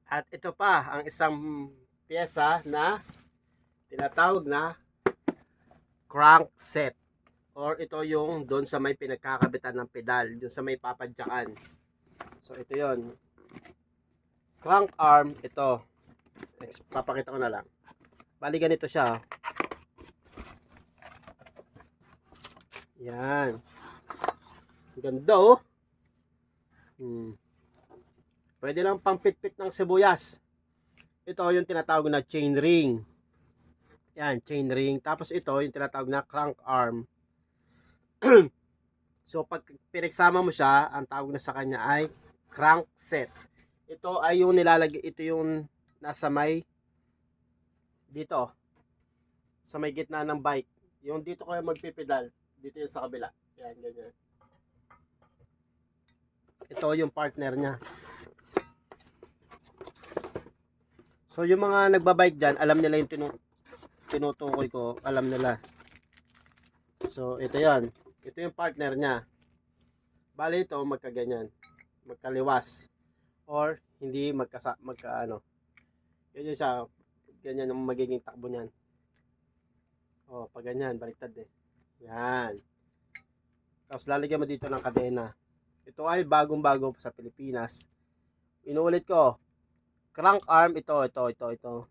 At ito pa ang isang pyesa na tinatawag na crankset. Or ito yung doon sa may pinagkakabitan ng pedal, doon sa may papadyakan. So ito yon. Crank arm, ito. Papakita ko na lang. Bali ganito siya. Yan. Ganda oh. Pwede lang pang pitpit ng sibuyas. Ito yung tinatawag na chain ring. Yan, chain ring. Tapos ito yung tinatawag na crank arm. So pag pinagsama mo siya, ang tawag na sa kanya ay crank set. Ito ay yung nilalagay, ito yung nasa may dito sa may gitna ng bike. Yung dito kayo magpipedal, dito yung sa kabila. Yan, ganyan. Ito yung partner niya. So yung mga nagbabike dyan, alam nila yung tinutukoy ko, alam nila. So ito yan. Ito yung partner niya. Bali ito magkaganyan, magkaliwas or hindi magkaano. Ganyan siya, ganyan ang magiging takbo niyan. Oh, pag ganyan, baliktad eh. Yan. Tapos lalagyan mo dito ng kadena. Ito ay bagong-bago sa Pilipinas. Inuulit ko. Crank arm, ito. So,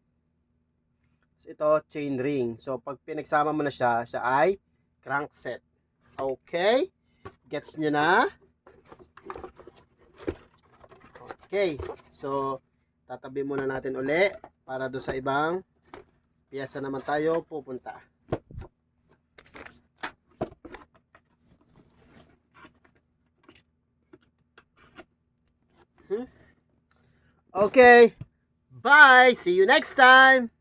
ito, chain ring. So, pag pinagsama mo na siya ay crank set. Okay? Gets nyo na? Okay. So, tatabi muna natin uli para do sa ibang piyesa naman tayo pupunta. Okay. Bye. See you next time.